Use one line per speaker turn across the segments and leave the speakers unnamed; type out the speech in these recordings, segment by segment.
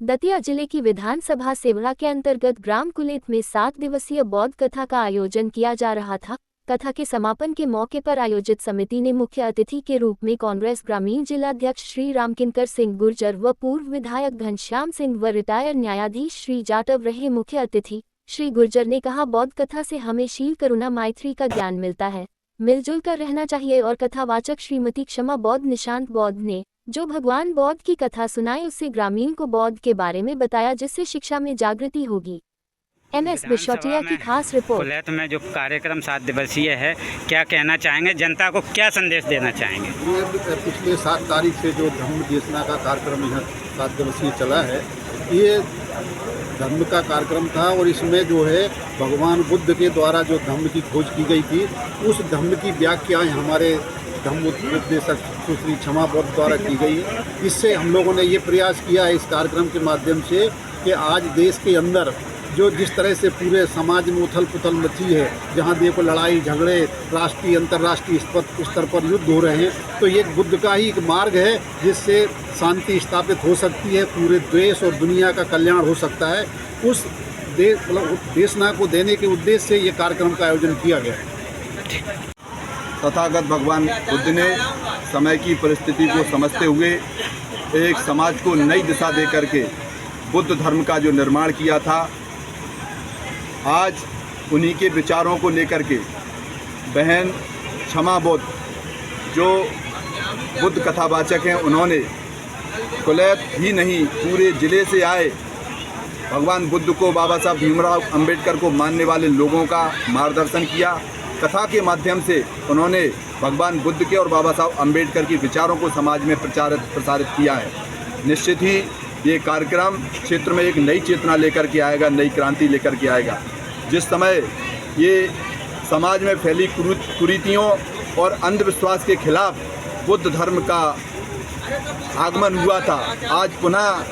दतिया जिले की विधानसभा सेवड़ा के अंतर्गत ग्राम कुलेत में 7 दिवसीय बौद्ध कथा का आयोजन किया जा रहा था। कथा के समापन के मौके पर आयोजित समिति ने मुख्य अतिथि के रूप में कांग्रेस ग्रामीण जिलाध्यक्ष श्री रामकिंकर सिंह गुर्जर व पूर्व विधायक घनश्याम सिंह व रिटायर्ड न्यायाधीश श्री जाटव रहे मुख्य अतिथि। श्री गुर्जर ने कहा, बौद्ध कथा से हमें शील, करुणा, मैत्री का ज्ञान मिलता है। मिलजुल कर रहना चाहिए। और कथावाचक श्रीमती क्षमा बौद्ध निशांत बौद्ध ने जो भगवान बौद्ध की कथा सुनाई, उससे ग्रामीण को बौद्ध के बारे में बताया, जिससे शिक्षा में जागृति होगी। MS बिशौटिया की खास रिपोर्ट।
कुलेत में जो कार्यक्रम 7 दिवसीय है, क्या कहना चाहेंगे, जनता को क्या संदेश देना चाहेंगे?
पिछले 7 तारीख से जो धम्म देशना का कार्यक्रम यहाँ 7 दिवसीय चला है, ये धम्म का कार्यक्रम था और इसमें जो है भगवान बुद्ध के द्वारा जो धम्म की खोज की गई थी, उस धम्म की व्याख्याएं हमारे धम्म उपदेशक श्री क्षमा बौद्ध द्वारा की गई। इससे हम लोगों ने ये प्रयास किया है इस कार्यक्रम के माध्यम से कि आज देश के अंदर जो जिस तरह से पूरे समाज में उथल पुथल मची है, जहाँ देखो लड़ाई झगड़े, राष्ट्रीय अंतर्राष्ट्रीय स्तर पर युद्ध हो रहे हैं, तो ये बुद्ध का ही एक मार्ग है जिससे शांति स्थापित हो सकती है, पूरे देश और दुनिया का कल्याण हो सकता है। उस देशना को देने के उद्देश्य से ये कार्यक्रम का आयोजन किया गया है।
तथागत भगवान बुद्ध ने समय की परिस्थिति को समझते हुए एक समाज को नई दिशा दे करके बुद्ध धर्म का जो निर्माण किया था, आज उन्हीं के विचारों को लेकर के बहन क्षमा बौद्ध जो बुद्ध कथावाचक हैं, उन्होंने कुलेत ही नहीं पूरे ज़िले से आए भगवान बुद्ध को, बाबा साहब भीमराव अंबेडकर को मानने वाले लोगों का मार्गदर्शन किया। कथा के माध्यम से उन्होंने भगवान बुद्ध के और बाबा साहब अंबेडकर के विचारों को समाज में प्रसारित किया है। निश्चित ही ये कार्यक्रम क्षेत्र में एक नई चेतना लेकर के आएगा, नई क्रांति लेकर के आएगा। जिस समय ये समाज में फैली कुरीतियों और अंधविश्वास के खिलाफ बुद्ध धर्म का आगमन हुआ था, आज पुनः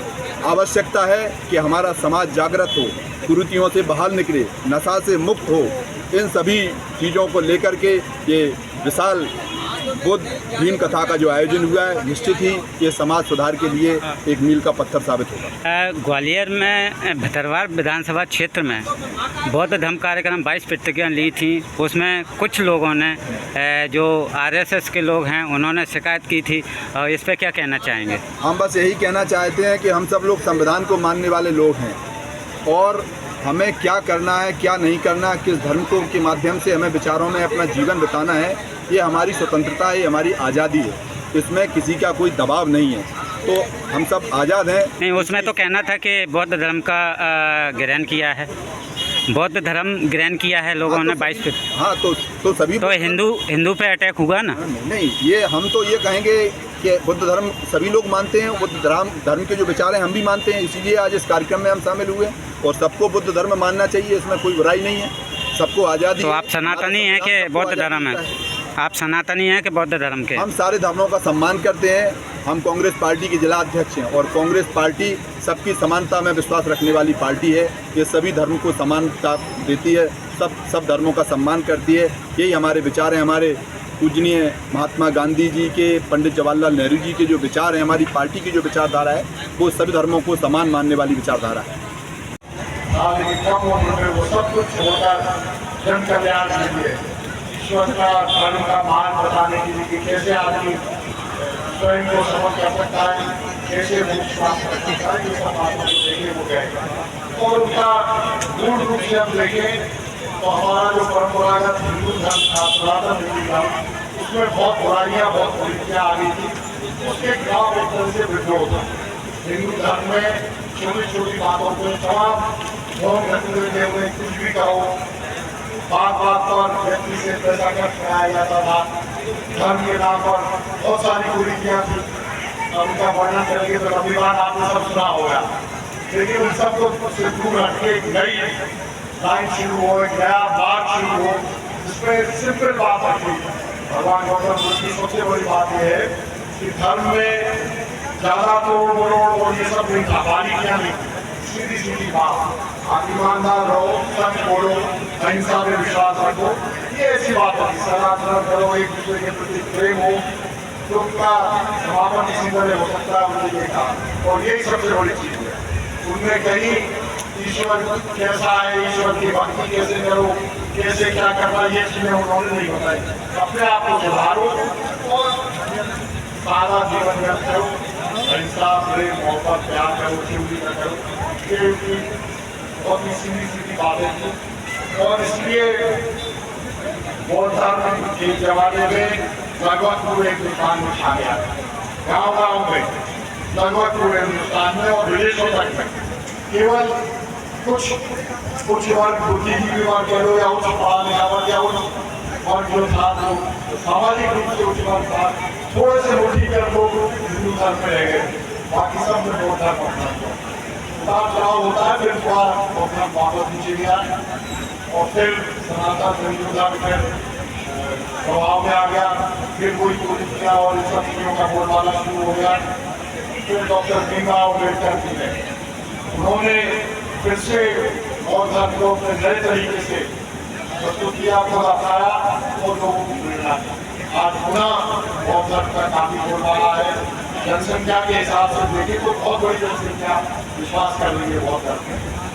आवश्यकता है कि हमारा समाज जागृत हो, कुरीतियों से बाहर निकले, नशा से मुक्त हो। इन सभी चीज़ों को लेकर के ये विशाल बुद्ध भीम कथा का जो आयोजन हुआ है, निश्चित ही ये समाज सुधार के लिए एक मील का पत्थर साबित होगा।
ग्वालियर में भटरवार विधानसभा क्षेत्र में बौद्ध धर्म कार्यक्रम 22 प्रतिज्ञा ली थी। उसमें कुछ लोगों ने जो RSS के लोग हैं, उन्होंने शिकायत की थी, और इस पर क्या कहना चाहेंगे?
हम बस यही कहना चाहते हैं कि हम सब लोग संविधान को मानने वाले लोग हैं और हमें क्या करना है, क्या नहीं करना, किस धर्म को के माध्यम से हमें विचारों में अपना जीवन बिताना है, ये हमारी स्वतंत्रता है, ये हमारी आज़ादी है। इसमें किसी का कोई दबाव नहीं है, तो हम सब आज़ाद हैं।
नहीं, उसमें तो कहना था कि बौद्ध धर्म का ग्रहण किया है, बौद्ध धर्म ग्रहण किया है लोगों ने 22।
हाँ, तो सभी
तो हिंदू पे अटैक हुआ ना?
नहीं, ये हम तो ये कहेंगे कि बुद्ध धर्म सभी लोग मानते हैं, बुद्ध धर्म के जो विचार हैं हम भी मानते हैं, इसीलिए आज इस कार्यक्रम में हम शामिल हुए और सबको बुद्ध धर्म मानना चाहिए, इसमें कोई बुराई नहीं है, सबको आज़ादी।
तो आप सनातनी हैं कि बौद्ध धर्म है? आप सनातनी हैं कि बौद्ध धर्म के?
हम सारे धर्मों का सम्मान करते हैं। हम कांग्रेस पार्टी के जिला अध्यक्ष हैं और कांग्रेस पार्टी सबकी समानता में विश्वास रखने वाली पार्टी है। ये सभी धर्म को समानता देती है, सब धर्मों का सम्मान करती है। यही हमारे विचार हैं। हमारे पूजनीय महात्मा गांधी जी के, पंडित जवाहरलाल नेहरू जी के जो विचार हैं, हमारी पार्टी की जो विचारधारा है, वो सभी धर्मों को समान मानने वाली विचारधारा है।
वो सब कुछ छोड़कर जन कल्याण के लिए, ईश्वर का धर्म का मार्ग बताने के लिए कि कैसे आदमी स्वयं को समझ कर सकता है, कैसे मोक्ष प्राप्त कर सकता है, ये सब बातों को देखने को गए। और उनका मूल रूप से हम देखें तो हमारा जो परंपरागत हिंदू धर्म था, सनातन हिंदू धर्म, उसमें बहुत बुराइयाँ, बहुत कुरीतियाँ आ गई थी। उसके खिलाफ एक तरह से विद्रोह था। हिंदू धर्म में छोटी छोटी बातों को तमाम लोग रखते हुए कुछ भी करो, बात पर व्यक्ति से पैसा खर्च कराया जाता था। धर्म के नाम पर बहुत सारी कुरीतियाँ थी, उनका वर्णन करेंगे तो कभी बात आपने सब सुना होगा। लेकिन उन सबको से दूर हटके एक नई लाइन शुरू हो, एक नया मार्ग शुरू हो, जिसमें सिंपल बात रखी। भगवान गौतम बुद्ध की सबसे बड़ी बात यह है कि धर्म में ज़्यादा तोड़ मरोड़ और ये सब नहीं था, बारीकियाँ नहीं, सीधी सीधी बात। आप ईमानदार रहो, सच बोलो, अहिंसा में विश्वास रखो, ये ऐसी बात है। सदाचरण करो, एक दूसरे के प्रति प्रेम हो, तो उनका समापन इसी तरह हो सकता है, मुझे देखा। और यही सबसे बड़ी चीज़ है। उनमें कहीं ईश्वर कैसा है, ईश्वर की भक्ति कैसे करो, कैसे क्या करना, ये चीजें उन्होंने नहीं बताई। अपने आप को सुधारो और सादा जीवन व्यक्त करो, इंसाफ, प्रेम, मोहब्बत, प्यार करो, चुगली न करो। ये उनकी बहुत ही सीधी सीधी बातें थी। और इसलिए बौद्ध धर्म के जमाने में लगभग पूरे हिंदुस्तान में छा गया, गाँव में, लगभग पूरे हिंदुस्तान में और विदेशों तक में। केवल कुछ वर्ग, बुद्धिजीवी वर्ग कह लो या उच्च पढ़ा लिखा वर्ग या उच्च वर्ग जो था, जो सामाजिक रूप से उच्च वर्ग था, थोड़े से मुट्ठी कर लोग हिंदू धर्म में रह गए, बाकी सब में बौद्ध धर्म अपना लिया। उतार चढ़ाव होता है, फिर थोड़ा बौद्ध धर्म वापस नीचे गया और फिर सनातन हिंदू धर्म फिर प्रभाव में आ गया। फिर कोई कुरीतियाँ और इन सब चीज़ों का बोलबाला शुरू हो गया। फिर डॉक्टर भीमराव अम्बेडकर जी ने, उन्होंने फिर से बौद्ध धर्म को अपने नए तरीके से प्रस्तुत किया, खुद अपनाया और लोगों को प्रेरणा दी। आज पुनः बौद्ध धर्म का काफी बोलबाला है। जनसंख्या के हिसाब से देखें तो बहुत बड़ी जनसंख्या विश्वास कर रही है बौद्ध धर्म में।